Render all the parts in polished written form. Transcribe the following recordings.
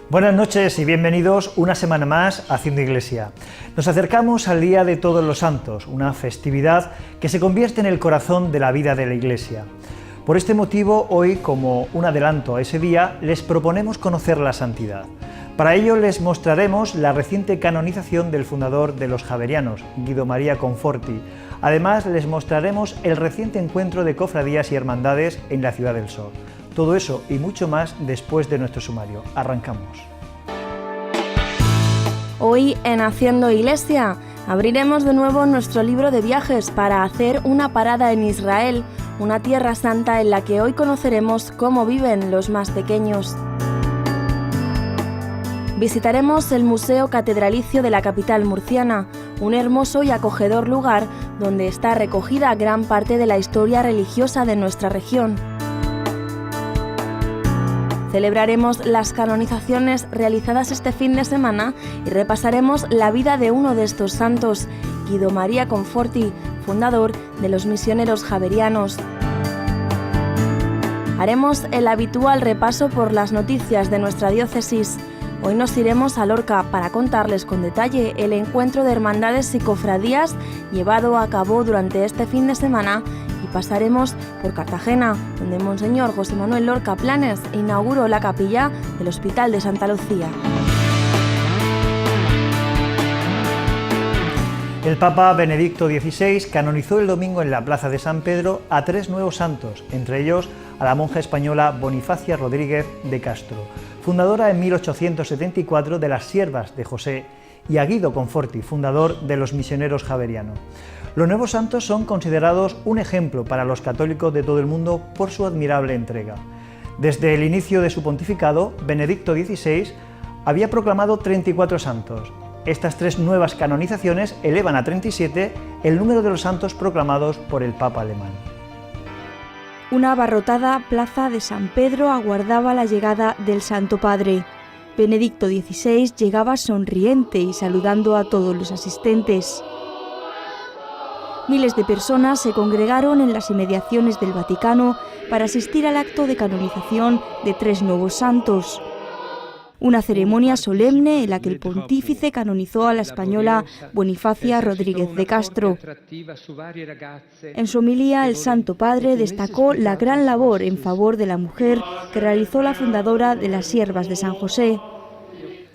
Buenas noches y bienvenidos una semana más a Haciendo Iglesia. Nos acercamos al Día de Todos los Santos, una festividad que se convierte en el corazón de la vida de la Iglesia. Por este motivo, hoy, como un adelanto a ese día, les proponemos conocer la santidad. Para ello les mostraremos la reciente canonización del fundador de los Javerianos, Guido Maria Conforti. Además, les mostraremos el reciente encuentro de cofradías y hermandades en la Ciudad del Sol. Todo eso y mucho más después de nuestro sumario. Arrancamos. Hoy en Haciendo Iglesia abriremos de nuevo nuestro libro de viajes para hacer una parada en Israel, una tierra santa en la que hoy conoceremos cómo viven los más pequeños. Visitaremos el Museo Catedralicio de la capital murciana, un hermoso y acogedor lugar donde está recogida gran parte de la historia religiosa de nuestra región. Celebraremos las canonizaciones realizadas este fin de semana y repasaremos la vida de uno de estos santos, Guido Maria Conforti, fundador de los misioneros javerianos. Haremos el habitual repaso por las noticias de nuestra diócesis. Hoy nos iremos a Lorca para contarles con detalle el encuentro de hermandades y cofradías llevado a cabo durante este fin de semana y pasaremos por Cartagena, donde Monseñor José Manuel Lorca Planes inauguró la capilla del Hospital de Santa Lucía. El Papa Benedicto XVI canonizó el domingo en la Plaza de San Pedro a 3 nuevos santos, entre ellos a la monja española Bonifacia Rodríguez de Castro, fundadora en 1874 de las Siervas de José, y a Guido Conforti, fundador de los misioneros javerianos. Los nuevos santos son considerados un ejemplo para los católicos de todo el mundo por su admirable entrega. Desde el inicio de su pontificado, Benedicto XVI había proclamado 34 santos. Estas 3 nuevas canonizaciones elevan a 37 el número de los santos proclamados por el Papa alemán. Una abarrotada plaza de San Pedro aguardaba la llegada del Santo Padre. Benedicto XVI llegaba sonriente y saludando a todos los asistentes. Miles de personas se congregaron en las inmediaciones del Vaticano para asistir al acto de canonización de 3 nuevos santos. Una ceremonia solemne en la que el pontífice canonizó a la española Bonifacia Rodríguez de Castro. En su homilía, el Santo Padre destacó la gran labor en favor de la mujer que realizó la fundadora de las Siervas de San José,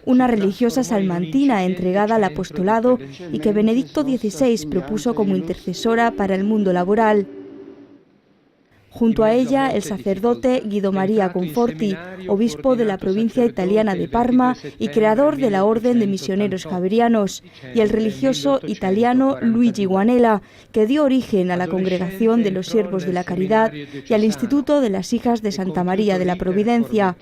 una religiosa salmantina entregada al apostolado y que Benedicto XVI propuso como intercesora para el mundo laboral. Junto a ella, el sacerdote Guido Maria Conforti, obispo de la provincia italiana de Parma y creador de la Orden de Misioneros Javerianos, y el religioso italiano Luigi Guanella, que dio origen a la Congregación de los Siervos de la Caridad y al Instituto de las Hijas de Santa María de la Providencia.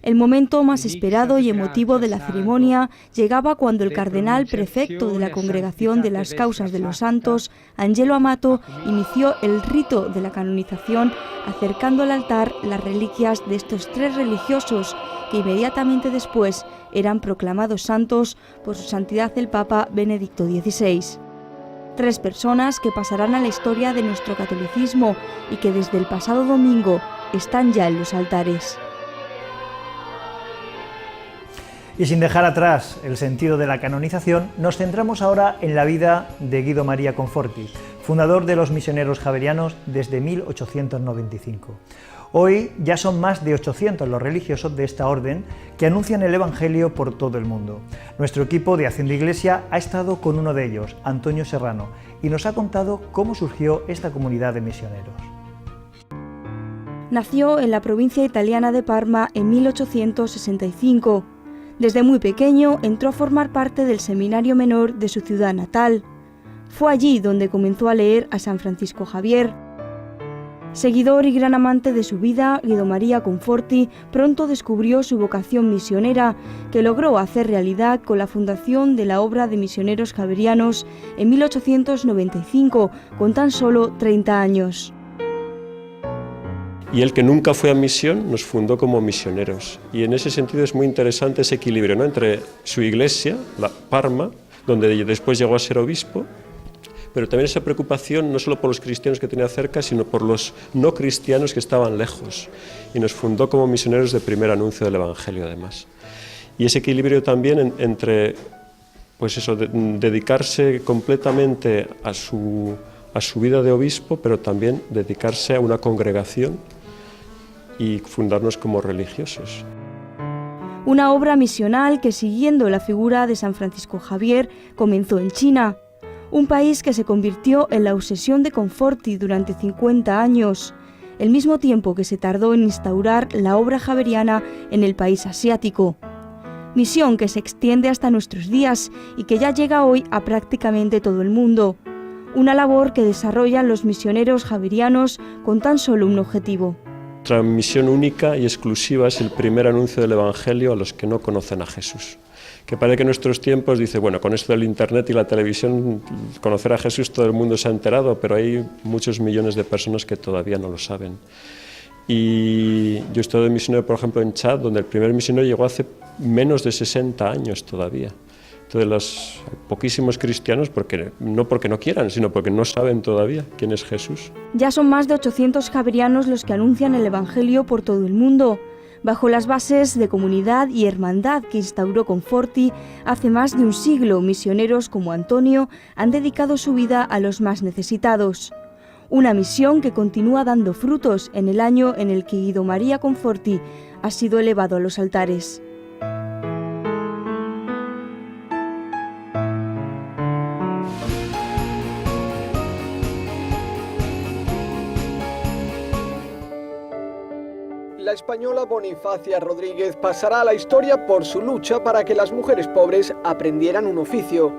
El momento más esperado y emotivo de la ceremonia llegaba cuando el cardenal prefecto de la Congregación de las Causas de los Santos, Angelo Amato, inició el rito de la canonización acercando al altar las reliquias de estos 3 religiosos que inmediatamente después eran proclamados santos por su santidad el Papa Benedicto XVI. 3 personas que pasarán a la historia de nuestro catolicismo y que desde el pasado domingo están ya en los altares. Y sin dejar atrás el sentido de la canonización, nos centramos ahora en la vida de Guido Maria Conforti, fundador de los misioneros javerianos desde 1895. Hoy ya son más de 800 los religiosos de esta orden que anuncian el Evangelio por todo el mundo. Nuestro equipo de Haciendo Iglesia ha estado con uno de ellos, Antonio Serrano, y nos ha contado cómo surgió esta comunidad de misioneros. Nació en la provincia italiana de Parma en 1865. Desde muy pequeño entró a formar parte del seminario menor de su ciudad natal. Fue allí donde comenzó a leer a San Francisco Javier. Seguidor y gran amante de su vida, Guido Maria Conforti pronto descubrió su vocación misionera, que logró hacer realidad con la fundación de la Obra de Misioneros Javerianos en 1895, con tan solo 30 años. Y él, que nunca fue a misión, nos fundó como misioneros. Y en ese sentido es muy interesante ese equilibrio, ¿no?, entre su iglesia, la Parma, donde después llegó a ser obispo, pero también esa preocupación no solo por los cristianos que tenía cerca, sino por los no cristianos que estaban lejos. Y nos fundó como misioneros de primer anuncio del Evangelio, además. Y ese equilibrio también entre, pues eso, dedicarse completamente a su vida de obispo, pero también dedicarse a una congregación y fundarnos como religiosos. Una obra misional que, siguiendo la figura de San Francisco Javier, comenzó en China, un país que se convirtió en la obsesión de Conforti durante 50 años, el mismo tiempo que se tardó en instaurar la obra javeriana en el país asiático. Misión que se extiende hasta nuestros días y que ya llega hoy a prácticamente todo el mundo. Una labor que desarrollan los misioneros javerianos con tan solo un objetivo. Nuestra misión única y exclusiva es el primer anuncio del Evangelio a los que no conocen a Jesús. Que parece que en nuestros tiempos dice, bueno, con esto del internet y la televisión, conocer a Jesús todo el mundo se ha enterado, pero hay muchos millones de personas que todavía no lo saben. Y yo estoy de misionero, por ejemplo, en Chad, donde el primer misionero llegó hace menos de 60 años todavía. Entonces, los poquísimos cristianos, no porque no quieran, sino porque no saben todavía quién es Jesús. Ya son más de 800 javerianos los que anuncian el Evangelio por todo el mundo, bajo las bases de comunidad y hermandad que instauró Conforti hace más de un siglo. Misioneros como Antonio han dedicado su vida a los más necesitados. Una misión que continúa dando frutos en el año en el que Guido María Conforti ha sido elevado a los altares. La española Bonifacia Rodríguez pasará a la historia por su lucha para que las mujeres pobres aprendieran un oficio.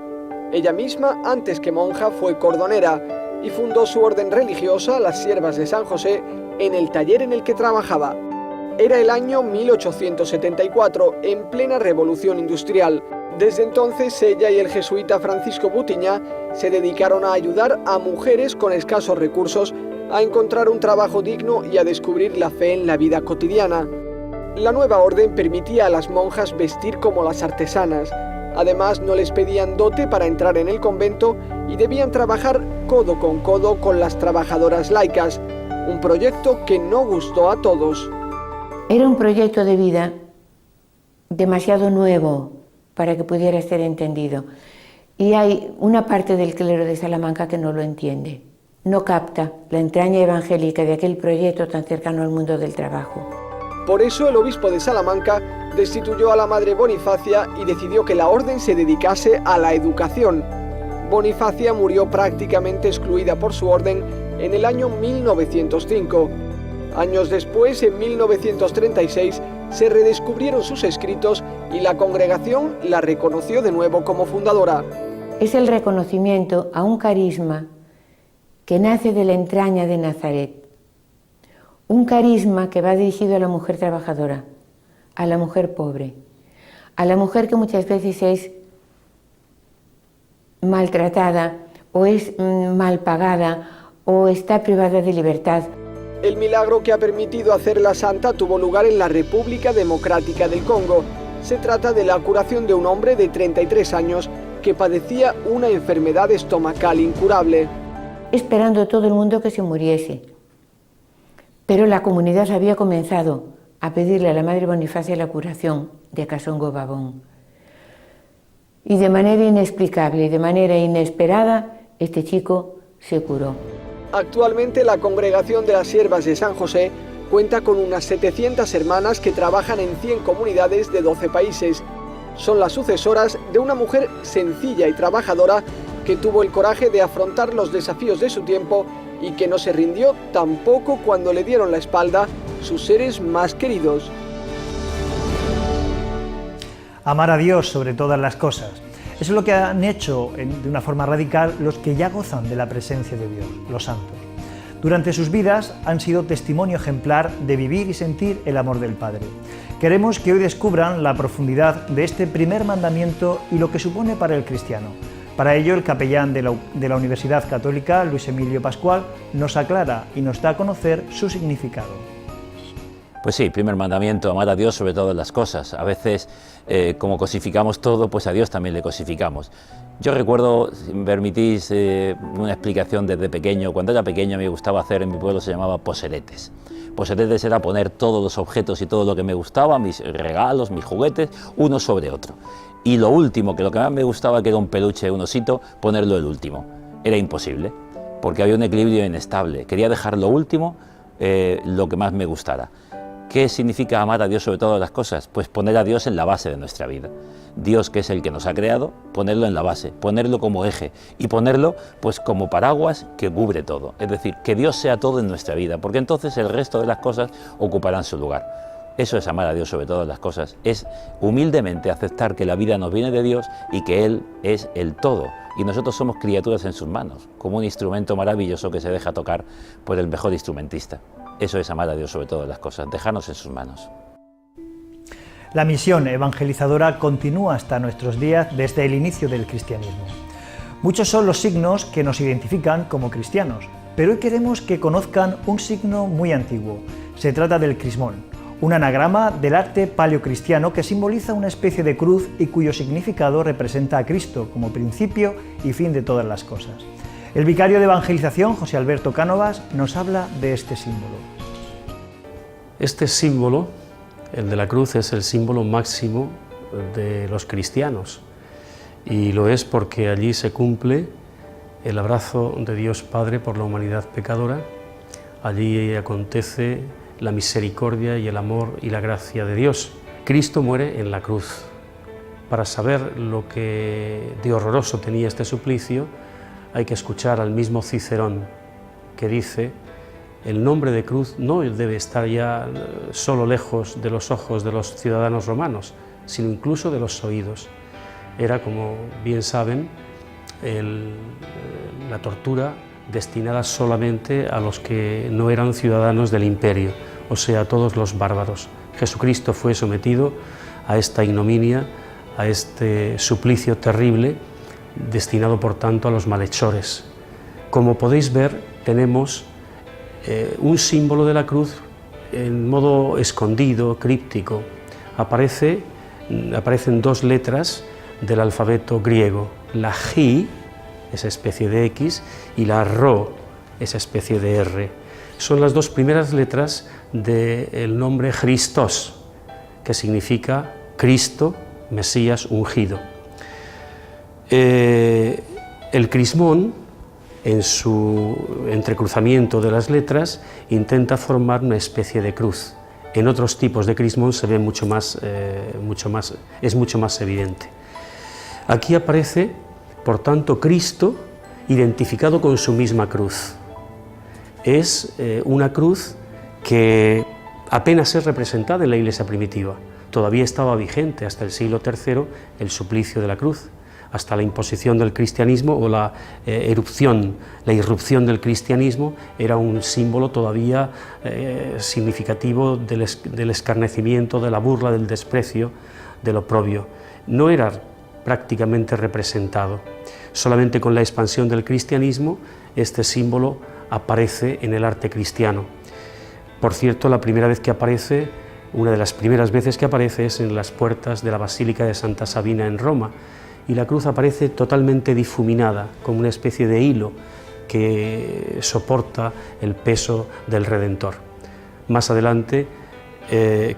Ella misma, antes que monja, fue cordonera y fundó su orden religiosa, las Siervas de San José, en el taller en el que trabajaba. Era el año 1874, en plena revolución industrial. Desde entonces, ella y el jesuita Francisco Butiñá se dedicaron a ayudar a mujeres con escasos recursos a encontrar un trabajo digno y a descubrir la fe en la vida cotidiana. La nueva orden permitía a las monjas vestir como las artesanas. Además, no les pedían dote para entrar en el convento y debían trabajar codo con las trabajadoras laicas, un proyecto que no gustó a todos. Era un proyecto de vida demasiado nuevo para que pudiera ser entendido. Y hay una parte del clero de Salamanca que no lo entiende, no capta la entraña evangélica de aquel proyecto tan cercano al mundo del trabajo. Por eso el obispo de Salamanca destituyó a la madre Bonifacia y decidió que la orden se dedicase a la educación. Bonifacia murió prácticamente excluida por su orden en el año 1905. Años después, en 1936, se redescubrieron sus escritos y la congregación la reconoció de nuevo como fundadora. Es el reconocimiento a un carisma que nace de la entraña de Nazaret. Un carisma que va dirigido a la mujer trabajadora, a la mujer pobre, a la mujer que muchas veces es maltratada o es mal pagada o está privada de libertad. El milagro que ha permitido hacerla santa tuvo lugar en la República Democrática del Congo. Se trata de la curación de un hombre de 33 años que padecía una enfermedad estomacal incurable. Esperando todo el mundo que se muriese. Pero la comunidad había comenzado a pedirle a la Madre Bonifacia la curación de Kasongo Babón. Y de manera inexplicable y de manera inesperada, este chico se curó. Actualmente la congregación de las Siervas de San José cuenta con unas 700 hermanas que trabajan en 100 comunidades de 12 países. Son las sucesoras de una mujer sencilla y trabajadora que tuvo el coraje de afrontar los desafíos de su tiempo y que no se rindió tampoco cuando le dieron la espalda sus seres más queridos. Amar a Dios sobre todas las cosas. Eso es lo que han hecho de una forma radical los que ya gozan de la presencia de Dios, los santos. Durante sus vidas han sido testimonio ejemplar de vivir y sentir el amor del Padre. Queremos que hoy descubran la profundidad de este primer mandamiento y lo que supone para el cristiano. Para ello, el capellán de la Universidad Católica, Luis Emilio Pascual, nos aclara y nos da a conocer su significado. Pues sí, primer mandamiento, amar a Dios sobre todas las cosas. A veces, como cosificamos todo, pues a Dios también le cosificamos. Yo recuerdo, si me permitís, una explicación desde pequeño. Cuando era pequeño me gustaba hacer, en mi pueblo se llamaba poseretes. Poseretes era poner todos los objetos y todo lo que me gustaba, mis regalos, mis juguetes, uno sobre otro. Y lo último, que lo que más me gustaba, que era un peluche, un osito, ponerlo el último. Era imposible, porque había un equilibrio inestable. Quería dejar lo último, lo que más me gustara. ¿Qué significa amar a Dios sobre todas las cosas? Pues poner a Dios en la base de nuestra vida. Dios, que es el que nos ha creado, ponerlo en la base, ponerlo como eje y ponerlo pues como paraguas que cubre todo. Es decir, que Dios sea todo en nuestra vida, porque entonces el resto de las cosas ocuparán su lugar. Eso es amar a Dios sobre todas las cosas, es humildemente aceptar que la vida nos viene de Dios y que Él es el todo. Y nosotros somos criaturas en sus manos, como un instrumento maravilloso que se deja tocar por el mejor instrumentista. Eso es amar a Dios sobre todas las cosas, dejarnos en sus manos. La misión evangelizadora continúa hasta nuestros días desde el inicio del cristianismo. Muchos son los signos que nos identifican como cristianos, pero hoy queremos que conozcan un signo muy antiguo. Se trata del crismón, un anagrama del arte paleocristiano que simboliza una especie de cruz y cuyo significado representa a Cristo como principio y fin de todas las cosas. El vicario de evangelización, José Alberto Cánovas, nos habla de este símbolo. Este símbolo, el de la cruz, es el símbolo máximo de los cristianos, y lo es porque allí se cumple el abrazo de Dios Padre por la humanidad pecadora. Allí acontece la misericordia y el amor y la gracia de Dios. Cristo muere en la cruz. Para saber lo que de horroroso tenía este suplicio, hay que escuchar al mismo Cicerón, que dice: el nombre de cruz no debe estar ya solo lejos de los ojos de los ciudadanos romanos, sino incluso de los oídos. Era, como bien saben, la tortura destinada solamente a los que no eran ciudadanos del imperio, o sea, a todos los bárbaros. Jesucristo fue sometido a esta ignominia, a este suplicio terrible, destinado por tanto a los malhechores. Como podéis ver, tenemos un símbolo de la cruz en modo escondido, críptico. Aparecen dos letras del alfabeto griego, la G, esa especie de X, y la Ro, esa especie de R. Son las dos primeras letras del nombre Christos, que significa Cristo, Mesías ungido. El crismón, en su entrecruzamiento de las letras, intenta formar una especie de cruz. En otros tipos de crismón se ve es mucho más evidente. Aquí aparece, por tanto, Cristo identificado con su misma cruz. Es una cruz que apenas es representada en la Iglesia primitiva. Todavía estaba vigente hasta el siglo III el suplicio de la cruz, hasta la imposición del cristianismo o la irrupción del cristianismo era un símbolo todavía significativo del escarnecimiento, de la burla, del desprecio, del oprobio. No era prácticamente representado. Solamente con la expansión del cristianismo este símbolo aparece en el arte cristiano. Por cierto, la primera vez que aparece, una de las primeras veces que aparece es en las puertas de la Basílica de Santa Sabina en Roma, y la cruz aparece totalmente difuminada, como una especie de hilo que soporta el peso del Redentor. Más adelante,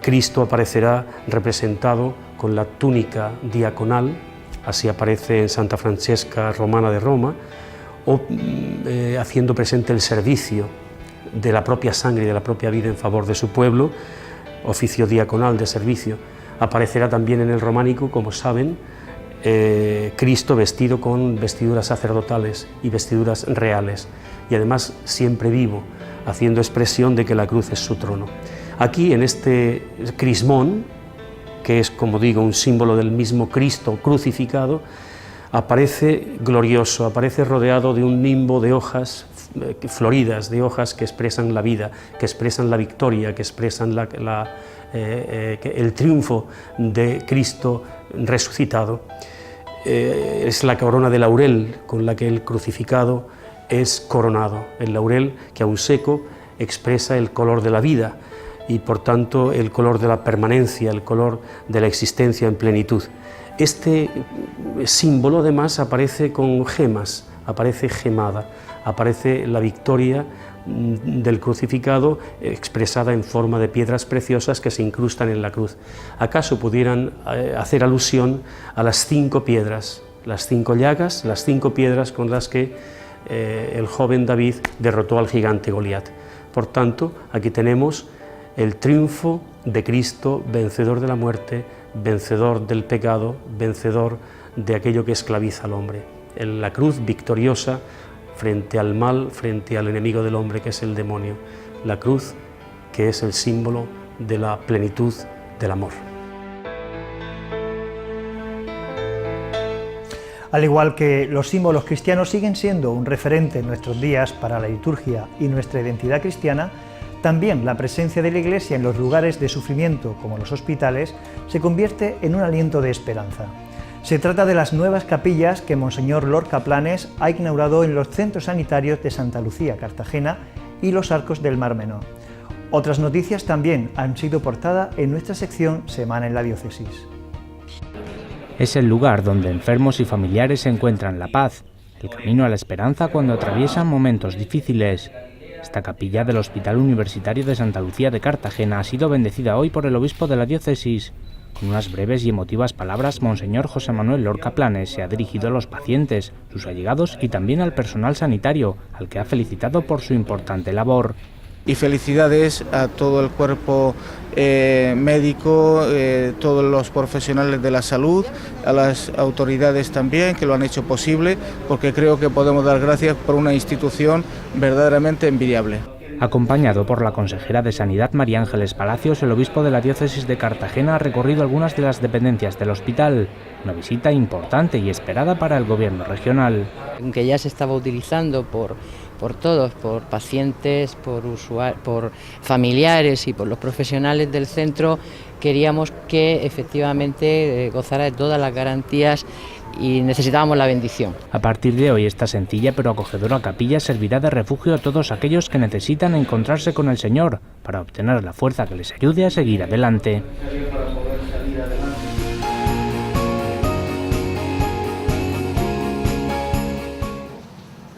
Cristo aparecerá representado con la túnica diaconal, así aparece en Santa Francesca Romana de Roma, o haciendo presente el servicio de la propia sangre y de la propia vida en favor de su pueblo, oficio diaconal de servicio. Aparecerá también en el románico, como saben, Cristo vestido con vestiduras sacerdotales y vestiduras reales, y además siempre vivo, haciendo expresión de que la cruz es su trono. Aquí, en este crismón, que es, como digo, un símbolo del mismo Cristo crucificado, aparece glorioso, aparece rodeado de un nimbo de hojas floridas, de hojas que expresan la vida, que expresan la victoria, que expresan el triunfo de Cristo resucitado. Es la corona de laurel con la que el crucificado es coronado. El laurel, que aún seco, expresa el color de la vida. y por tanto el color de la permanencia, el color de la existencia en plenitud. Este símbolo además aparece con gemas, aparece gemada, aparece la victoria del crucificado expresada en forma de piedras preciosas que se incrustan en la cruz. ¿Acaso pudieran hacer alusión a las 5 piedras, las 5 llagas, las 5 piedras con las que el joven David derrotó al gigante Goliat? Por tanto, aquí tenemos el triunfo de Cristo, vencedor de la muerte, vencedor del pecado, vencedor de aquello que esclaviza al hombre. En la cruz victoriosa frente al mal, frente al enemigo del hombre que es el demonio. La cruz que es el símbolo de la plenitud del amor. Al igual que los símbolos cristianos siguen siendo un referente en nuestros días para la liturgia y nuestra identidad cristiana, también la presencia de la Iglesia en los lugares de sufrimiento, como los hospitales, se convierte en un aliento de esperanza. Se trata de las nuevas capillas que Monseñor Lorca Planes ha inaugurado en los centros sanitarios de Santa Lucía, Cartagena y los Arcos del Mar Menor. Otras noticias también han sido portada en nuestra sección Semana en la Diócesis. Es el lugar donde enfermos y familiares encuentran la paz, el camino a la esperanza cuando atraviesan momentos difíciles. Esta capilla del Hospital Universitario de Santa Lucía de Cartagena ha sido bendecida hoy por el obispo de la diócesis. Con unas breves y emotivas palabras, Monseñor José Manuel Lorca Planes se ha dirigido a los pacientes, sus allegados y también al personal sanitario, al que ha felicitado por su importante labor. Y felicidades a todo el cuerpo médico, todos los profesionales de la salud, a las autoridades también que lo han hecho posible, porque creo que podemos dar gracias por una institución verdaderamente envidiable. Acompañado por la consejera de Sanidad María Ángeles Palacios, el obispo de la diócesis de Cartagena ha recorrido algunas de las dependencias del hospital, una visita importante y esperada para el gobierno regional. Que ya se estaba utilizando por todos, por pacientes, por familiares y por los profesionales del centro, queríamos que efectivamente gozara de todas las garantías y necesitábamos la bendición. A partir de hoy, esta sencilla pero acogedora capilla servirá de refugio a todos aquellos que necesitan encontrarse con el Señor para obtener la fuerza que les ayude a seguir adelante.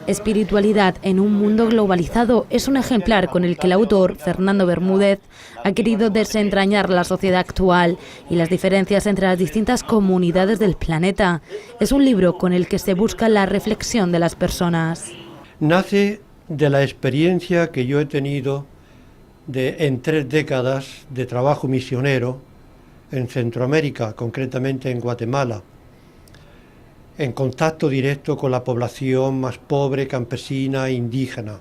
Espiritualidad en un mundo globalizado es un ejemplar con el que el autor, Fernando Bermúdez, ha querido desentrañar la sociedad actual y las diferencias entre las distintas comunidades del planeta. Es un libro con el que se busca la reflexión de las personas. Nace de la experiencia que yo he tenido en 3 décadas de trabajo misionero en Centroamérica, concretamente en Guatemala, en contacto directo con la población más pobre, campesina e indígena.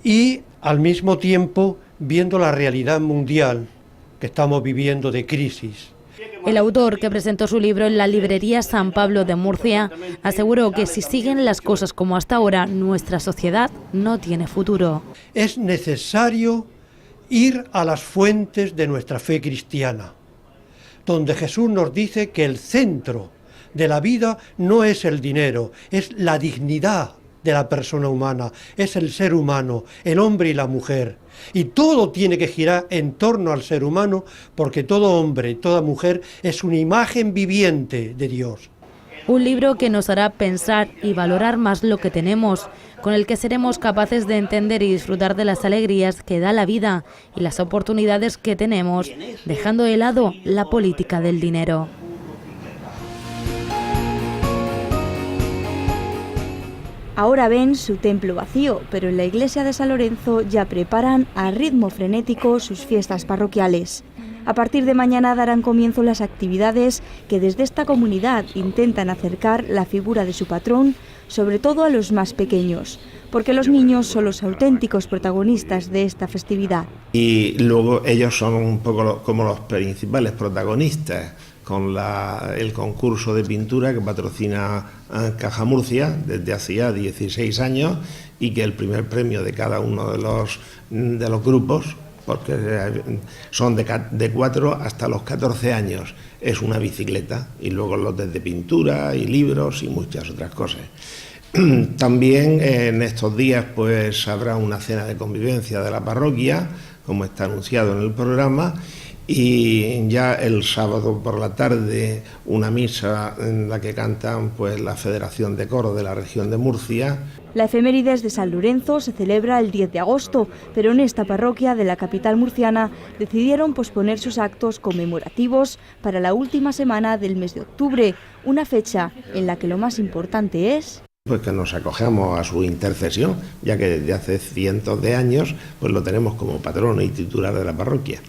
Y al mismo tiempo viendo la realidad mundial que estamos viviendo de crisis. El autor, que presentó su libro en la librería San Pablo de Murcia, aseguró que si siguen las cosas como hasta ahora, nuestra sociedad no tiene futuro. Es necesario ir a las fuentes de nuestra fe cristiana, donde Jesús nos dice que el centro de la vida no es el dinero, es la dignidad de la persona humana, es el ser humano, el hombre y la mujer. Y todo tiene que girar en torno al ser humano, porque todo hombre, toda mujer es una imagen viviente de Dios. Un libro que nos hará pensar y valorar más lo que tenemos, con el que seremos capaces de entender y disfrutar de las alegrías que da la vida y las oportunidades que tenemos, dejando de lado la política del dinero. Ahora ven su templo vacío, pero en la iglesia de San Lorenzo ya preparan a ritmo frenético sus fiestas parroquiales. A partir de mañana darán comienzo las actividades que desde esta comunidad intentan acercar la figura de su patrón, sobre todo a los más pequeños, porque los niños son los auténticos protagonistas de esta festividad. Y luego ellos son un poco como los principales protagonistas, con el concurso de pintura que patrocina Caja Murcia desde hace ya 16 años y que el primer premio de cada uno de los grupos, porque son de 4 hasta los 14 años, es una bicicleta, y luego lotes de pintura y libros y muchas otras cosas. También en estos días pues habrá una cena de convivencia de la parroquia, como está anunciado en el programa, y ya el sábado por la tarde una misa en la que cantan pues la Federación de Coros de la región de Murcia. La efemérides de San Lorenzo se celebra el 10 de agosto, pero en esta parroquia de la capital murciana decidieron posponer sus actos conmemorativos para la última semana del mes de octubre, una fecha en la que lo más importante es pues que nos acogemos a su intercesión, ya que desde hace cientos de años pues lo tenemos como patrono y titular de la parroquia.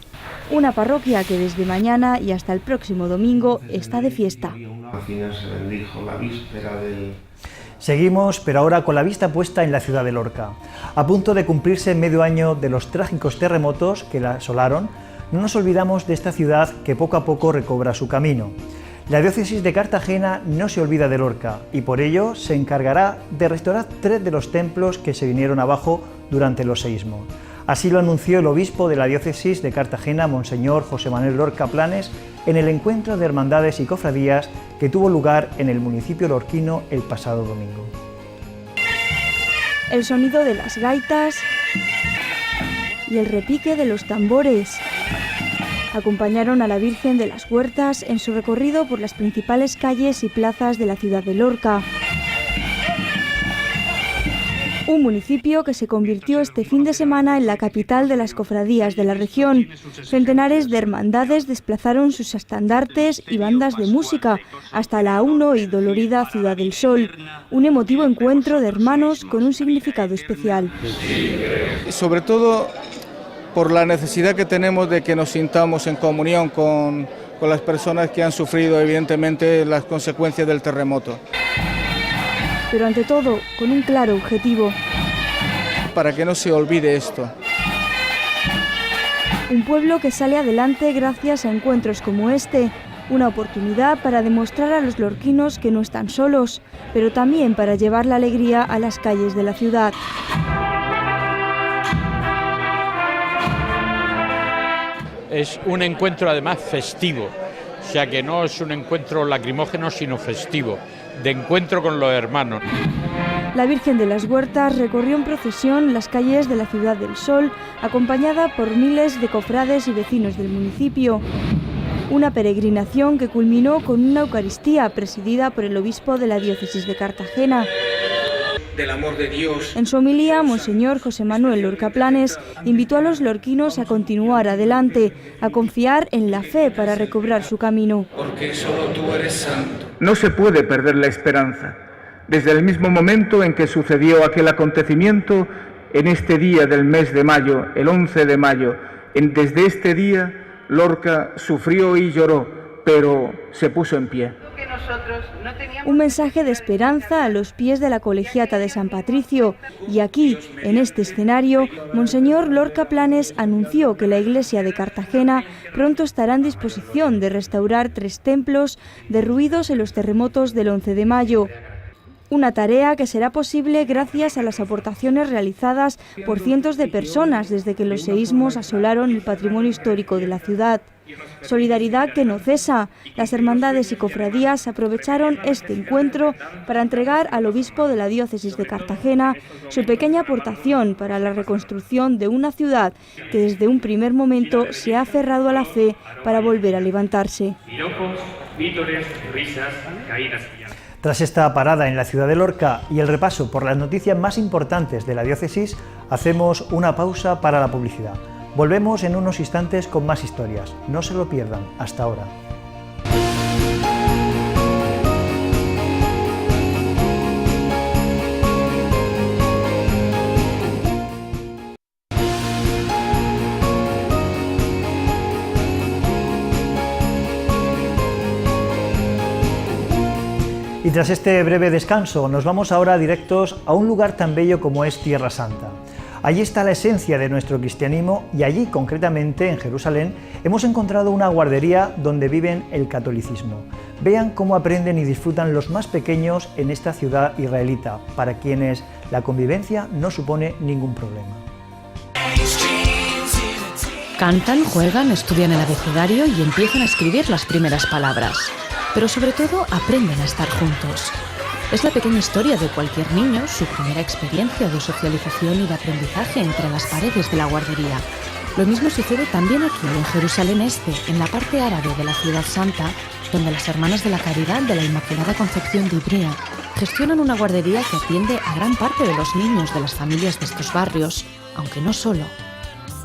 Una parroquia que desde mañana y hasta el próximo domingo está de fiesta. Al final se bendijo la víspera del... Seguimos, pero ahora con la vista puesta en la ciudad de Lorca. A punto de cumplirse medio año de los trágicos terremotos que la asolaron, no nos olvidamos de esta ciudad que poco a poco recobra su camino. La diócesis de Cartagena no se olvida de Lorca y por ello se encargará de restaurar 3 de los templos que se vinieron abajo durante los seísmos. Así lo anunció el obispo de la diócesis de Cartagena, Monseñor José Manuel Lorca Planes, en el encuentro de hermandades y cofradías que tuvo lugar en el municipio lorquino el pasado domingo. El sonido de las gaitas y el repique de los tambores acompañaron a la Virgen de las Huertas en su recorrido por las principales calles y plazas de la ciudad de Lorca. Un municipio que se convirtió este fin de semana en la capital de las cofradías de la región. Centenares de hermandades desplazaron sus estandartes y bandas de música hasta la aún hoy dolorida Ciudad del Sol. Un emotivo encuentro de hermanos con un significado especial. Sobre todo por la necesidad que tenemos de que nos sintamos en comunión con las personas que han sufrido evidentemente las consecuencias del terremoto. Pero ante todo, con un claro objetivo. Para que no se olvide esto. Un pueblo que sale adelante gracias a encuentros como este, una oportunidad para demostrar a los lorquinos que no están solos, pero también para llevar la alegría a las calles de la ciudad. Es un encuentro además festivo, o sea que no es un encuentro lacrimógeno sino festivo, de encuentro con los hermanos. La Virgen de las Huertas recorrió en procesión las calles de la Ciudad del Sol, acompañada por miles de cofrades y vecinos del municipio. Una peregrinación que culminó con una Eucaristía presidida por el obispo de la diócesis de Cartagena. Del amor de Dios. En su homilía, Monseñor José Manuel Lorca Planes invitó a los lorquinos a continuar adelante, a confiar en la fe para recobrar su camino. Porque solo tú eres santo. No se puede perder la esperanza. Desde el mismo momento en que sucedió aquel acontecimiento, en este día del mes de mayo, el 11 de mayo, desde este día, Lorca sufrió y lloró, pero se puso en pie. Un mensaje de esperanza a los pies de la colegiata de San Patricio. Y aquí, en este escenario, Monseñor Lorca Planes anunció que la Iglesia de Cartagena pronto estará en disposición de restaurar 3 templos derruidos en los terremotos del 11 de mayo. Una tarea que será posible gracias a las aportaciones realizadas por cientos de personas desde que los seísmos asolaron el patrimonio histórico de la ciudad. Solidaridad que no cesa. Las hermandades y cofradías aprovecharon este encuentro para entregar al obispo de la diócesis de Cartagena su pequeña aportación para la reconstrucción de una ciudad que desde un primer momento se ha aferrado a la fe para volver a levantarse. Tras esta parada en la ciudad de Lorca y el repaso por las noticias más importantes de la diócesis, hacemos una pausa para la publicidad. Volvemos en unos instantes con más historias. No se lo pierdan. Hasta ahora. Y tras este breve descanso, nos vamos ahora directos a un lugar tan bello como es Tierra Santa. Allí está la esencia de nuestro cristianismo y allí, concretamente en Jerusalén, hemos encontrado una guardería donde viven el catolicismo. Vean cómo aprenden y disfrutan los más pequeños en esta ciudad israelita, para quienes la convivencia no supone ningún problema. Cantan, juegan, estudian el abecedario y empiezan a escribir las primeras palabras. Pero sobre todo aprenden a estar juntos. Es la pequeña historia de cualquier niño, su primera experiencia de socialización y de aprendizaje entre las paredes de la guardería. Lo mismo sucede también aquí, en Jerusalén Este, en la parte árabe de la Ciudad Santa, donde las Hermanas de la Caridad de la Inmaculada Concepción de Ivrea gestionan una guardería que atiende a gran parte de los niños de las familias de estos barrios, aunque no solo.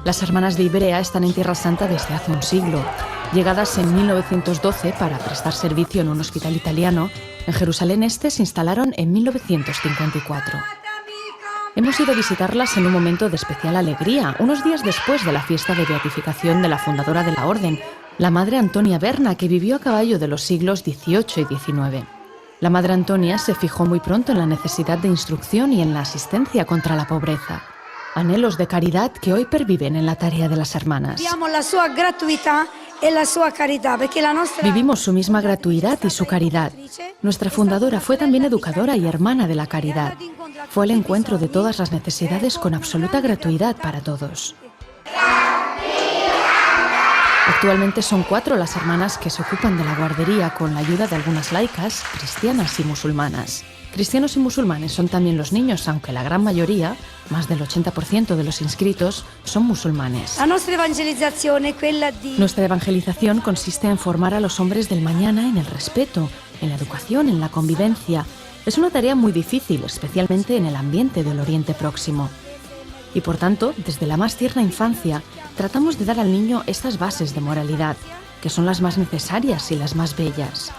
Las Hermanas de Ivrea están en Tierra Santa desde hace un siglo. Llegadas en 1912 para prestar servicio en un hospital italiano, en Jerusalén Este se instalaron en 1954. Hemos ido a visitarlas en un momento de especial alegría, unos días después de la fiesta de beatificación de la fundadora de la Orden, la Madre Antonia Berna, que vivió a caballo de los siglos XVIII y XIX. La Madre Antonia se fijó muy pronto en la necesidad de instrucción y en la asistencia contra la pobreza. Anhelos de caridad que hoy perviven en la tarea de las hermanas. Vivimos su misma gratuidad y su caridad. Nuestra fundadora fue también educadora y hermana de la caridad. Fue el encuentro de todas las necesidades con absoluta gratuidad para todos. Actualmente son 4 las hermanas que se ocupan de la guardería con la ayuda de algunas laicas, cristianas y musulmanas. Cristianos y musulmanes son también los niños, aunque la gran mayoría, más del 80% de los inscritos, son musulmanes. Nuestra evangelización consiste en formar a los hombres del mañana en el respeto, en la educación, en la convivencia. Es una tarea muy difícil, especialmente en el ambiente del Oriente Próximo. Y por tanto, desde la más tierna infancia, tratamos de dar al niño estas bases de moralidad, que son las más necesarias y las más bellas.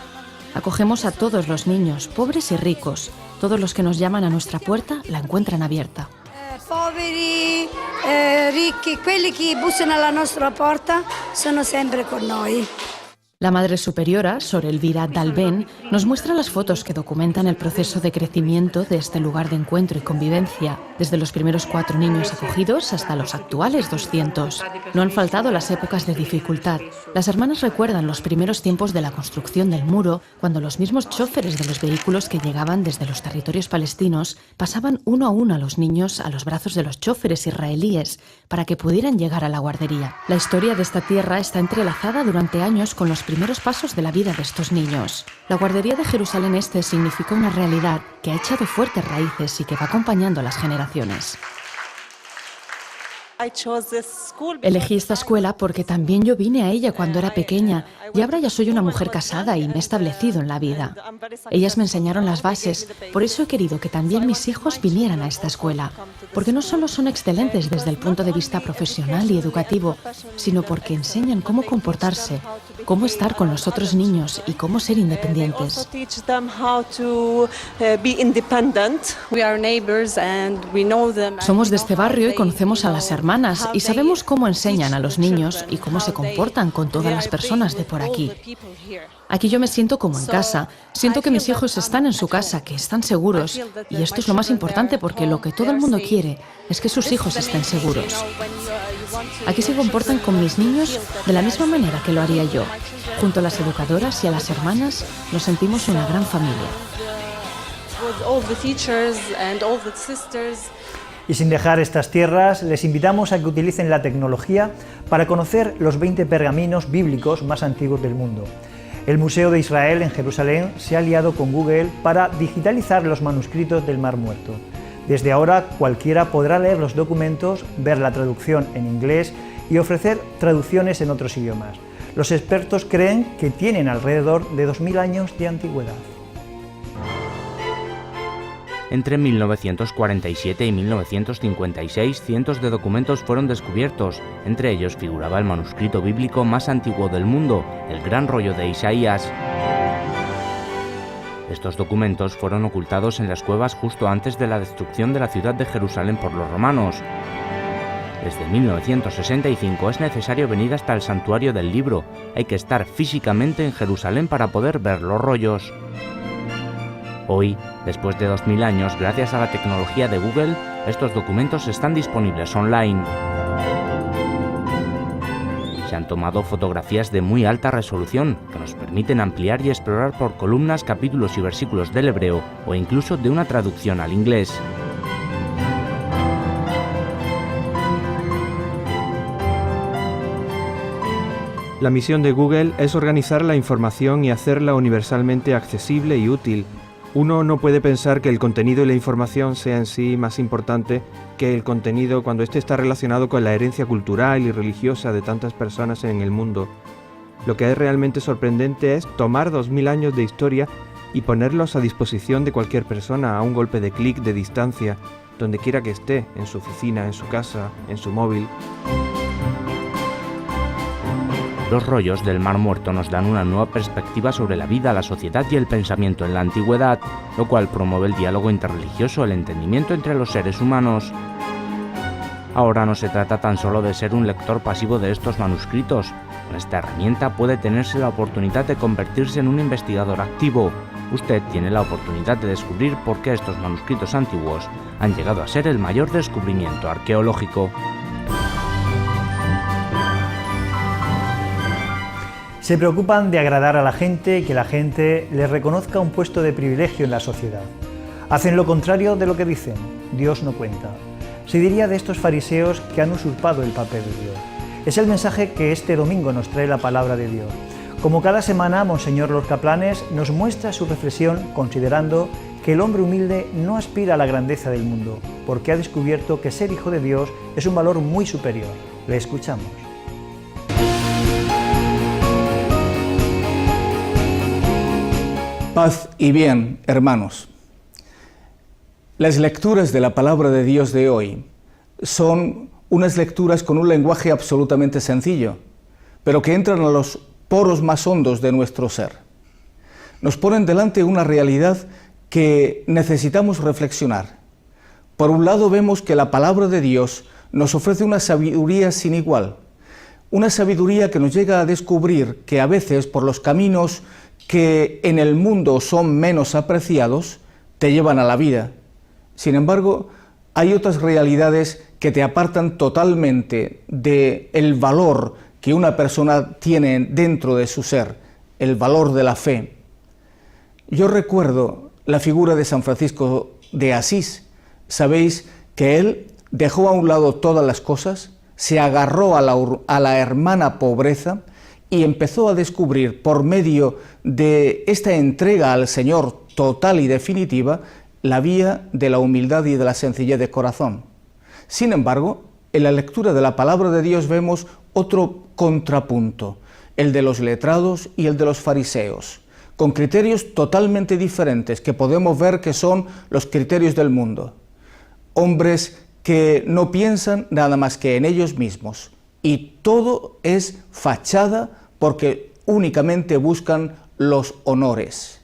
Acogemos a todos los niños, pobres y ricos. Todos los que nos llaman a nuestra puerta la encuentran abierta. Poveri, ricchi, quelli che bussano alla nostra porta sono sempre con noi. La Madre Superiora, Sor Elvira Dalben, nos muestra las fotos que documentan el proceso de crecimiento de este lugar de encuentro y convivencia, desde los primeros 4 niños acogidos hasta los actuales 200. No han faltado las épocas de dificultad. Las hermanas recuerdan los primeros tiempos de la construcción del muro, cuando los mismos choferes de los vehículos que llegaban desde los territorios palestinos pasaban uno a uno a los niños a los brazos de los choferes israelíes para que pudieran llegar a la guardería. La historia de esta tierra está entrelazada durante años con los primeros pasos de la vida de estos niños. La guardería de Jerusalén Este significó una realidad que ha echado fuertes raíces y que va acompañando a las generaciones. Elegí esta escuela porque también yo vine a ella cuando era pequeña y ahora ya soy una mujer casada y me he establecido en la vida. Ellas me enseñaron las bases, por eso he querido que también mis hijos vinieran a esta escuela, porque no solo son excelentes desde el punto de vista profesional y educativo, sino porque enseñan cómo comportarse, cómo estar con los otros niños y cómo ser independientes. Somos de este barrio y conocemos a las hermanas y sabemos cómo enseñan a los niños y cómo se comportan con todas las personas de por aquí. Aquí yo me siento como en casa, siento que mis hijos están en su casa, que están seguros, y esto es lo más importante porque lo que todo el mundo quiere es que sus hijos estén seguros. Aquí se comportan con mis niños de la misma manera que lo haría yo. Junto a las educadoras y a las hermanas nos sentimos una gran familia. Y sin dejar estas tierras, les invitamos a que utilicen la tecnología para conocer los 20 pergaminos bíblicos más antiguos del mundo. El Museo de Israel en Jerusalén se ha aliado con Google para digitalizar los manuscritos del Mar Muerto. Desde ahora cualquiera podrá leer los documentos, ver la traducción en inglés y ofrecer traducciones en otros idiomas. Los expertos creen que tienen alrededor de 2000 años de antigüedad. Entre 1947 y 1956, cientos de documentos fueron descubiertos. Entre ellos figuraba el manuscrito bíblico más antiguo del mundo, el Gran Rollo de Isaías. Estos documentos fueron ocultados en las cuevas justo antes de la destrucción de la ciudad de Jerusalén por los romanos. Desde 1965 es necesario venir hasta el santuario del libro. Hay que estar físicamente en Jerusalén para poder ver los rollos. Hoy, después de 2000 años, gracias a la tecnología de Google, estos documentos están disponibles online. Se han tomado fotografías de muy alta resolución que nos permiten ampliar y explorar por columnas, capítulos y versículos del hebreo o incluso de una traducción al inglés. La misión de Google es organizar la información y hacerla universalmente accesible y útil. Uno no puede pensar que el contenido y la información sea en sí más importante que el contenido cuando éste está relacionado con la herencia cultural y religiosa de tantas personas en el mundo. Lo que es realmente sorprendente es tomar 2000 años de historia y ponerlos a disposición de cualquier persona a un golpe de clic de distancia, donde quiera que esté, en su oficina, en su casa, en su móvil. Los rollos del Mar Muerto nos dan una nueva perspectiva sobre la vida, la sociedad y el pensamiento en la antigüedad, lo cual promueve el diálogo interreligioso, el entendimiento entre los seres humanos. Ahora no se trata tan solo de ser un lector pasivo de estos manuscritos. Con esta herramienta puede tenerse la oportunidad de convertirse en un investigador activo. Usted tiene la oportunidad de descubrir por qué estos manuscritos antiguos han llegado a ser el mayor descubrimiento arqueológico. Se preocupan de agradar a la gente y que la gente les reconozca un puesto de privilegio en la sociedad. Hacen lo contrario de lo que dicen. Dios no cuenta. Se diría de estos fariseos que han usurpado el papel de Dios. Es el mensaje que este domingo nos trae la palabra de Dios. Como cada semana, Monseñor Lorca Planes nos muestra su reflexión considerando que el hombre humilde no aspira a la grandeza del mundo, porque ha descubierto que ser hijo de Dios es un valor muy superior. Le escuchamos. Paz y bien, hermanos. Las lecturas de la palabra de Dios de hoy son unas lecturas con un lenguaje absolutamente sencillo, pero que entran a los poros más hondos de nuestro ser. Nos ponen delante una realidad que necesitamos reflexionar. Por un lado vemos que la palabra de Dios nos ofrece una sabiduría sin igual, una sabiduría que nos llega a descubrir que a veces por los caminos que en el mundo son menos apreciados, te llevan a la vida. Sin embargo, hay otras realidades que te apartan totalmente del valor que una persona tiene dentro de su ser, el valor de la fe. Yo recuerdo la figura de San Francisco de Asís. Sabéis que él dejó a un lado todas las cosas, se agarró a la hermana pobreza y empezó a descubrir por medio de esta entrega al Señor total y definitiva la vía de la humildad y de la sencillez de corazón. Sin embargo, en la lectura de la palabra de Dios vemos otro contrapunto, el de los letrados y el de los fariseos, con criterios totalmente diferentes que podemos ver que son los criterios del mundo. Hombres que no piensan nada más que en ellos mismos y todo es fachada porque únicamente buscan los honores.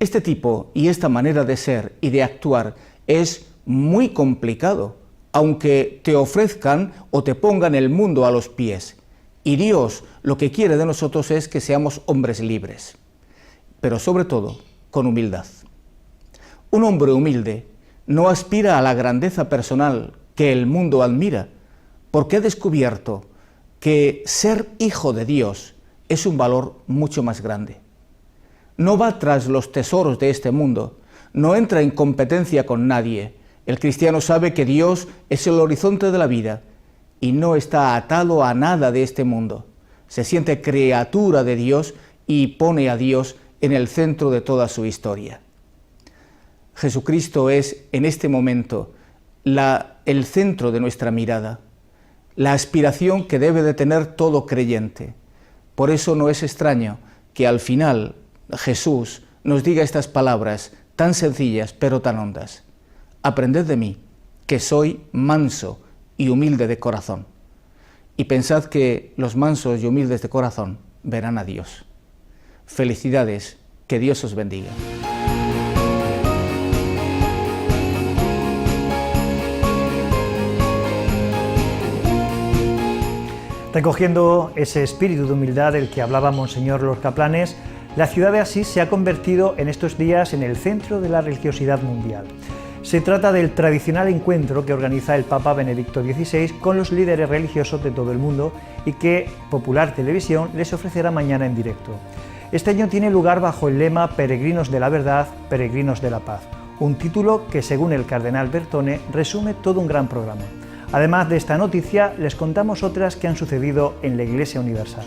Este tipo y esta manera de ser y de actuar es muy complicado, aunque te ofrezcan o te pongan el mundo a los pies. Y Dios lo que quiere de nosotros es que seamos hombres libres, pero sobre todo con humildad. Un hombre humilde no aspira a la grandeza personal que el mundo admira, porque ha descubierto que ser hijo de Dios es un valor mucho más grande. No va tras los tesoros de este mundo, no entra en competencia con nadie. El cristiano sabe que Dios es el horizonte de la vida y no está atado a nada de este mundo. Se siente criatura de Dios y pone a Dios en el centro de toda su historia. Jesucristo es en este momento el centro de nuestra mirada, la aspiración que debe de tener todo creyente. Por eso no es extraño que al final Jesús nos diga estas palabras tan sencillas pero tan hondas. Aprended de mí, que soy manso y humilde de corazón. Y pensad que los mansos y humildes de corazón verán a Dios. Felicidades, que Dios os bendiga. Recogiendo ese espíritu de humildad del que hablaba Monseñor Lorca Planes, la ciudad de Asís se ha convertido en estos días en el centro de la religiosidad mundial. Se trata del tradicional encuentro que organiza el Papa Benedicto XVI con los líderes religiosos de todo el mundo y que Popular Televisión les ofrecerá mañana en directo. Este año tiene lugar bajo el lema Peregrinos de la Verdad, Peregrinos de la Paz, un título que, según el cardenal Bertone, resume todo un gran programa. Además de esta noticia, les contamos otras que han sucedido en la Iglesia Universal.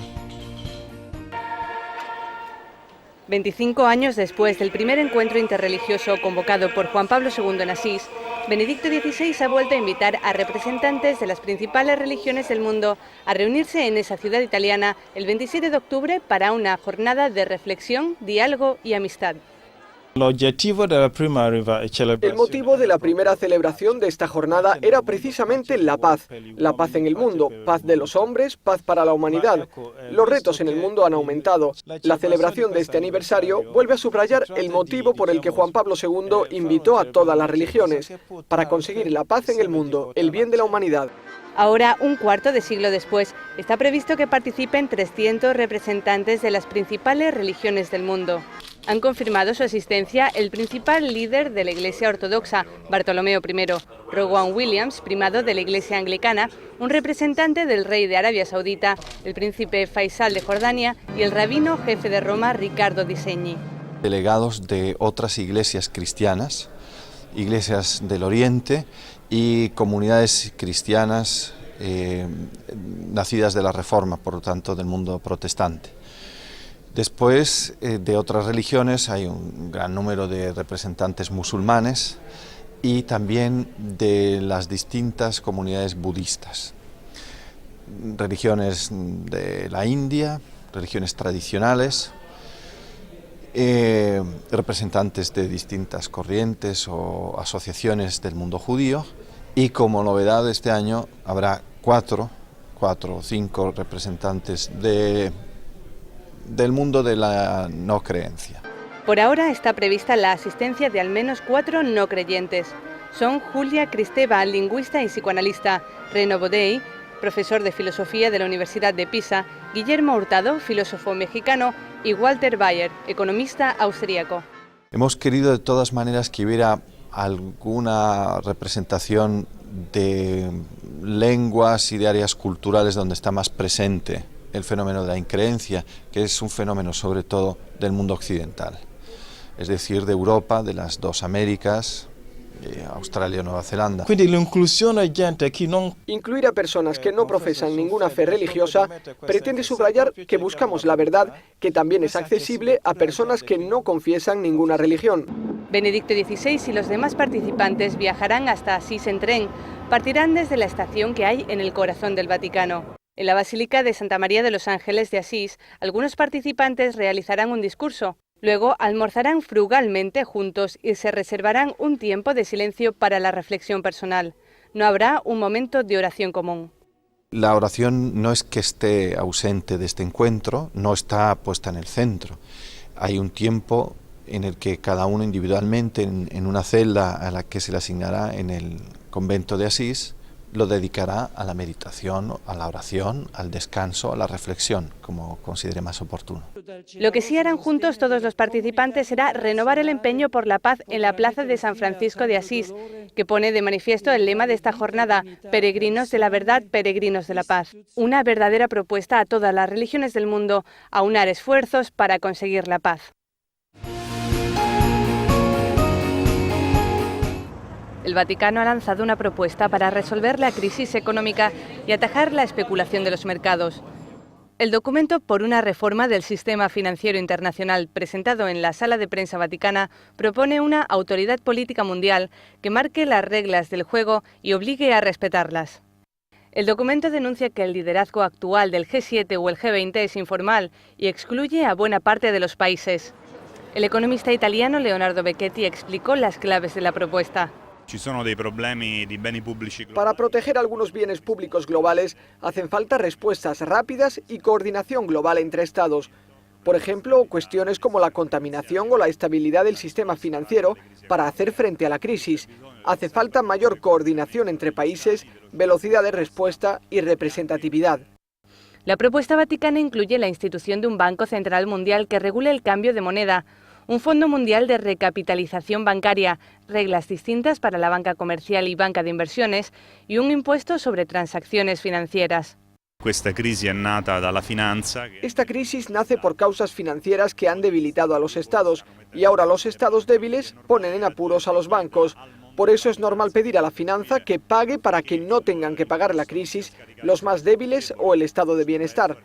25 años después del primer encuentro interreligioso convocado por Juan Pablo II en Asís, Benedicto XVI ha vuelto a invitar a representantes de las principales religiones del mundo a reunirse en esa ciudad italiana el 27 de octubre para una jornada de reflexión, diálogo y amistad. El motivo de la primera celebración de esta jornada era precisamente la paz en el mundo, paz de los hombres, paz para la humanidad. Los retos en el mundo han aumentado. La celebración de este aniversario vuelve a subrayar el motivo por el que Juan Pablo II invitó a todas las religiones, para conseguir la paz en el mundo, el bien de la humanidad. Ahora, un cuarto de siglo después, está previsto que participen 300 representantes de las principales religiones del mundo. Han confirmado su asistencia el principal líder de la Iglesia Ortodoxa, Bartolomeo I, Rowan Williams, primado de la Iglesia Anglicana, un representante del rey de Arabia Saudita, el príncipe Faisal de Jordania y el rabino jefe de Roma, Riccardo Di Segni. Delegados de otras iglesias cristianas, iglesias del Oriente y comunidades cristianas nacidas de la Reforma, por lo tanto del mundo protestante. Después de otras religiones hay un gran número de representantes musulmanes y también de las distintas comunidades budistas. Religiones de la India, religiones tradicionales, representantes de distintas corrientes o asociaciones del mundo judío, y como novedad de este año habrá cuatro o cinco representantes del mundo de la no creencia. Por ahora está prevista la asistencia de al menos 4 no creyentes. Son Julia Kristeva, lingüista y psicoanalista, Reno Bodei, profesor de filosofía de la Universidad de Pisa, Guillermo Hurtado, filósofo mexicano, y Walter Bayer, economista austríaco. Hemos querido de todas maneras que hubiera alguna representación de lenguas y de áreas culturales donde está más presente el fenómeno de la increencia, que es un fenómeno sobre todo del mundo occidental, es decir, de Europa, de las dos Américas, Australia o Nueva Zelanda. Incluir a personas que no profesan ninguna fe religiosa pretende subrayar que buscamos la verdad, que también es accesible a personas que no confiesan ninguna religión. Benedicto XVI y los demás participantes viajarán hasta Asís en tren. Partirán desde la estación que hay en el corazón del Vaticano. En la Basílica de Santa María de los Ángeles de Asís, algunos participantes realizarán un discurso. Luego almorzarán frugalmente juntos y se reservarán un tiempo de silencio para la reflexión personal. No habrá un momento de oración común. La oración no es que esté ausente de este encuentro, no está puesta en el centro. Hay un tiempo en el que cada uno individualmente, en una celda a la que se le asignará en el convento de Asís, lo dedicará a la meditación, a la oración, al descanso, a la reflexión, como considere más oportuno. Lo que sí harán juntos todos los participantes será renovar el empeño por la paz en la plaza de San Francisco de Asís, que pone de manifiesto el lema de esta jornada, peregrinos de la verdad, peregrinos de la paz. Una verdadera propuesta a todas las religiones del mundo a unar esfuerzos para conseguir la paz. El Vaticano ha lanzado una propuesta para resolver la crisis económica y atajar la especulación de los mercados. El documento por una reforma del sistema financiero internacional, presentado en la Sala de Prensa Vaticana, propone una autoridad política mundial que marque las reglas del juego y obligue a respetarlas. El documento denuncia que el liderazgo actual del G7 o el G20 es informal y excluye a buena parte de los países. El economista italiano Leonardo Becchetti explicó las claves de la propuesta. Para proteger algunos bienes públicos globales hacen falta respuestas rápidas y coordinación global entre Estados. Por ejemplo, cuestiones como la contaminación o la estabilidad del sistema financiero para hacer frente a la crisis. Hace falta mayor coordinación entre países, velocidad de respuesta y representatividad. La propuesta vaticana incluye la institución de un Banco Central Mundial que regule el cambio de moneda, un Fondo Mundial de Recapitalización Bancaria, reglas distintas para la banca comercial y banca de inversiones y un impuesto sobre transacciones financieras. Esta crisis nace por causas financieras que han debilitado a los estados y ahora los estados débiles ponen en apuros a los bancos. Por eso es normal pedir a la finanza que pague para que no tengan que pagar la crisis los más débiles o el estado de bienestar.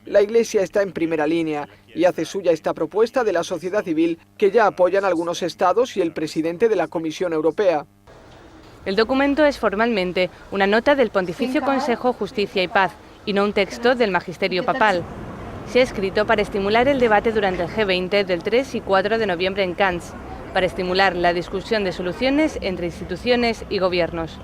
la Iglesia está en primera línea y hace suya esta propuesta de la sociedad civil que ya apoyan algunos estados y el presidente de la Comisión Europea. El documento es formalmente una nota del Pontificio Consejo Justicia y Paz y no un texto del Magisterio Papal. Se ha escrito para estimular el debate durante el G20 del 3 y 4 de noviembre en Cannes, para estimular la discusión de soluciones entre instituciones y gobiernos.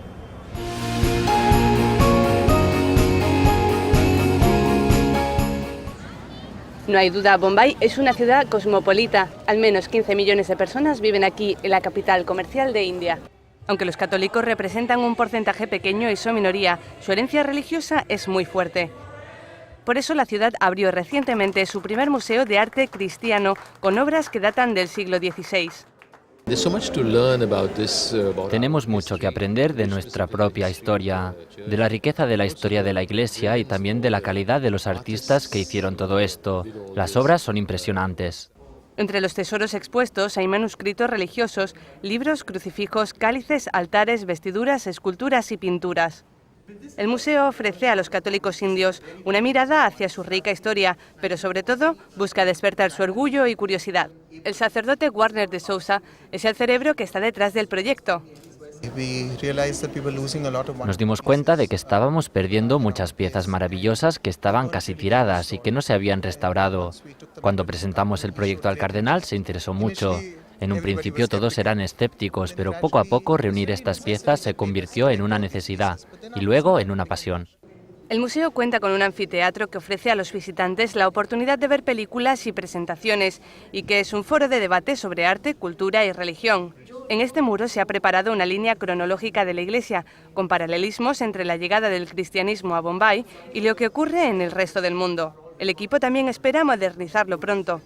No hay duda, Bombay es una ciudad cosmopolita. Al menos 15 millones de personas viven aquí, en la capital comercial de India. Aunque los católicos representan un porcentaje pequeño y son minoría, su herencia religiosa es muy fuerte. Por eso la ciudad abrió recientemente su primer museo de arte cristiano con obras que datan del siglo XVI. Tenemos mucho que aprender de nuestra propia historia, de la riqueza de la historia de la Iglesia y también de la calidad de los artistas que hicieron todo esto. Las obras son impresionantes. Entre los tesoros expuestos hay manuscritos religiosos, libros, crucifijos, cálices, altares, vestiduras, esculturas y pinturas. El museo ofrece a los católicos indios una mirada hacia su rica historia, pero sobre todo busca despertar su orgullo y curiosidad. El sacerdote Warner de Sousa es el cerebro que está detrás del proyecto. Nos dimos cuenta de que estábamos perdiendo muchas piezas maravillosas que estaban casi tiradas y que no se habían restaurado. Cuando presentamos el proyecto al cardenal se interesó mucho. En un principio todos eran escépticos, pero poco a poco reunir estas piezas se convirtió en una necesidad y luego en una pasión. El museo cuenta con un anfiteatro que ofrece a los visitantes la oportunidad de ver películas y presentaciones y que es un foro de debate sobre arte, cultura y religión. En este muro se ha preparado una línea cronológica de la Iglesia, con paralelismos entre la llegada del cristianismo a Bombay y lo que ocurre en el resto del mundo. El equipo también espera modernizarlo pronto.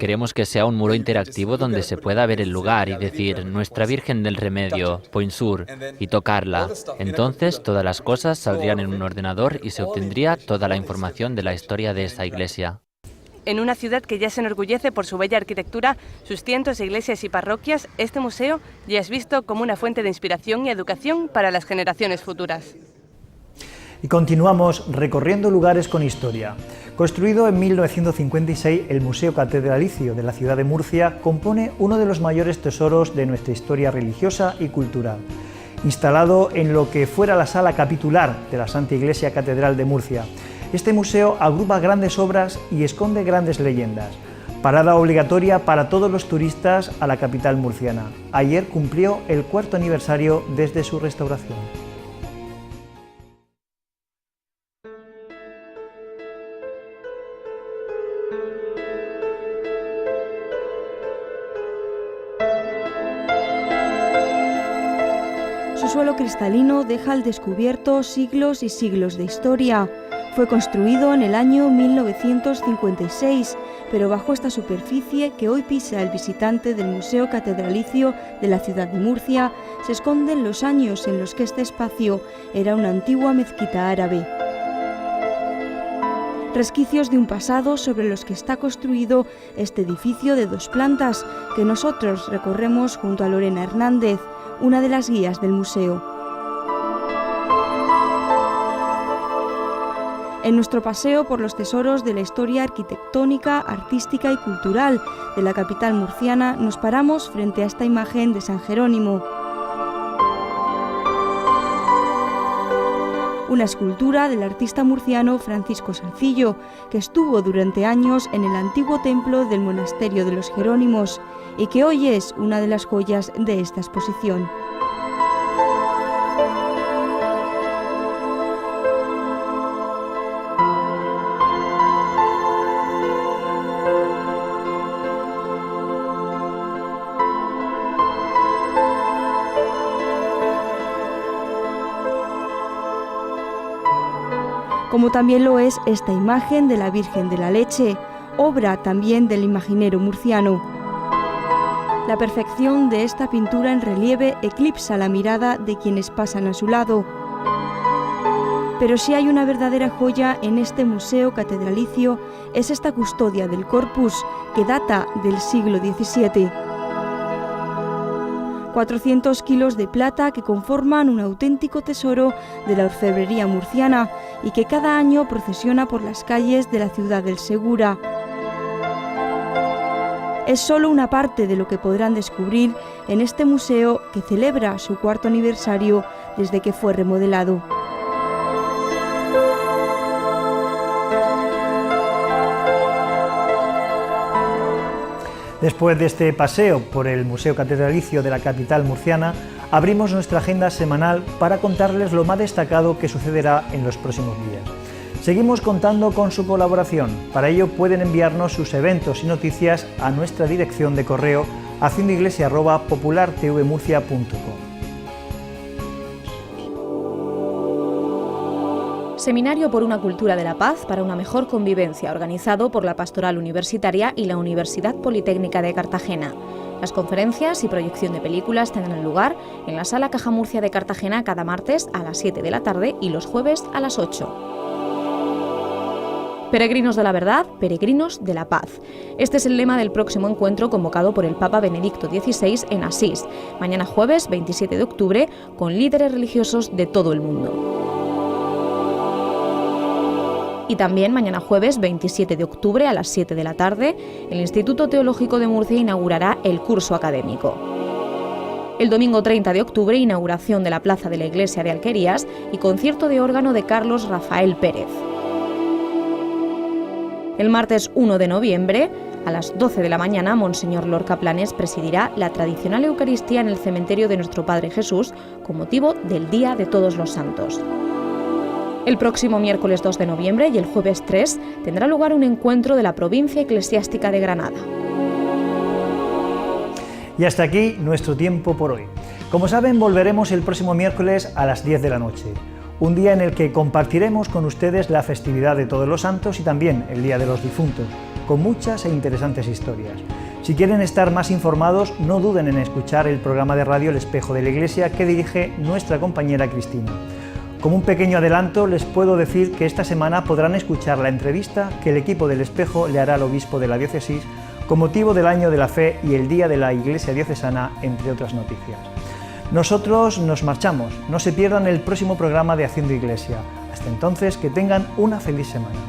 Queremos que sea un muro interactivo donde se pueda ver el lugar y decir Nuestra Virgen del Remedio, Point Sur, y tocarla. Entonces todas las cosas saldrían en un ordenador y se obtendría toda la información de la historia de esa iglesia. En una ciudad que ya se enorgullece por su bella arquitectura, sus cientos de iglesias y parroquias, este museo ya es visto como una fuente de inspiración y educación para las generaciones futuras. Y continuamos recorriendo lugares con historia. Construido en 1956, el Museo Catedralicio de la ciudad de Murcia compone uno de los mayores tesoros de nuestra historia religiosa y cultural. Instalado en lo que fuera la sala capitular de la Santa Iglesia Catedral de Murcia, este museo agrupa grandes obras y esconde grandes leyendas. Parada obligatoria para todos los turistas a la capital murciana. Ayer cumplió el 4º aniversario desde su restauración. Su suelo cristalino deja al descubierto siglos y siglos de historia. Fue construido en el año 1956, pero bajo esta superficie que hoy pisa el visitante del Museo Catedralicio de la ciudad de Murcia, se esconden los años en los que este espacio era una antigua mezquita árabe. Resquicios de un pasado sobre los que está construido este edificio de 2 plantas que nosotros recorremos junto a Lorena Hernández, una de las guías del museo. En nuestro paseo por los tesoros de la historia arquitectónica, artística y cultural de la capital murciana, nos paramos frente a esta imagen de San Jerónimo. Una escultura del artista murciano Francisco Salcillo, que estuvo durante años en el antiguo templo del monasterio de los Jerónimos y que hoy es una de las joyas de esta exposición. Como también lo es esta imagen de la Virgen de la Leche, obra también del imaginero murciano. La perfección de esta pintura en relieve eclipsa la mirada de quienes pasan a su lado. Pero si hay una verdadera joya en este museo catedralicio, es esta custodia del Corpus, que data del siglo XVII. 400 kilos de plata que conforman un auténtico tesoro de la orfebrería murciana y que cada año procesiona por las calles de la ciudad del Segura. Es solo una parte de lo que podrán descubrir en este museo que celebra su 4º aniversario desde que fue remodelado. Después de este paseo por el Museo Catedralicio de la capital murciana, abrimos nuestra agenda semanal para contarles lo más destacado que sucederá en los próximos días. Seguimos contando con su colaboración. Para ello pueden enviarnos sus eventos y noticias a nuestra dirección de correo haciendoiglesia@populartvmurcia.com. Seminario por una cultura de la paz para una mejor convivencia, organizado por la Pastoral Universitaria y la Universidad Politécnica de Cartagena. Las conferencias y proyección de películas tendrán lugar en la Sala Caja Murcia de Cartagena cada martes a las 7 de la tarde y los jueves a las 8. Peregrinos de la verdad, peregrinos de la paz. Este es el lema del próximo encuentro convocado por el Papa Benedicto XVI en Asís, mañana jueves 27 de octubre, con líderes religiosos de todo el mundo. Y también mañana jueves 27 de octubre a las 7 de la tarde, el Instituto Teológico de Murcia inaugurará el curso académico. El domingo 30 de octubre, inauguración de la Plaza de la Iglesia de Alquerías y concierto de órgano de Carlos Rafael Pérez. El martes 1 de noviembre, a las 12 de la mañana, Monseñor Lorca Planes presidirá la tradicional Eucaristía en el cementerio de Nuestro Padre Jesús con motivo del Día de Todos los Santos. El próximo miércoles 2 de noviembre y el jueves 3 tendrá lugar un encuentro de la Provincia Eclesiástica de Granada. Y hasta aquí nuestro tiempo por hoy. Como saben, volveremos el próximo miércoles a las 10 de la noche. Un día en el que compartiremos con ustedes la festividad de Todos los Santos y también el Día de los Difuntos, con muchas e interesantes historias. Si quieren estar más informados, no duden en escuchar el programa de radio El Espejo de la Iglesia que dirige nuestra compañera Cristina. Como un pequeño adelanto, les puedo decir que esta semana podrán escuchar la entrevista que el equipo del Espejo le hará al obispo de la diócesis con motivo del Año de la Fe y el Día de la Iglesia Diocesana, entre otras noticias. Nosotros nos marchamos, no se pierdan el próximo programa de Haciendo Iglesia. Hasta entonces, que tengan una feliz semana.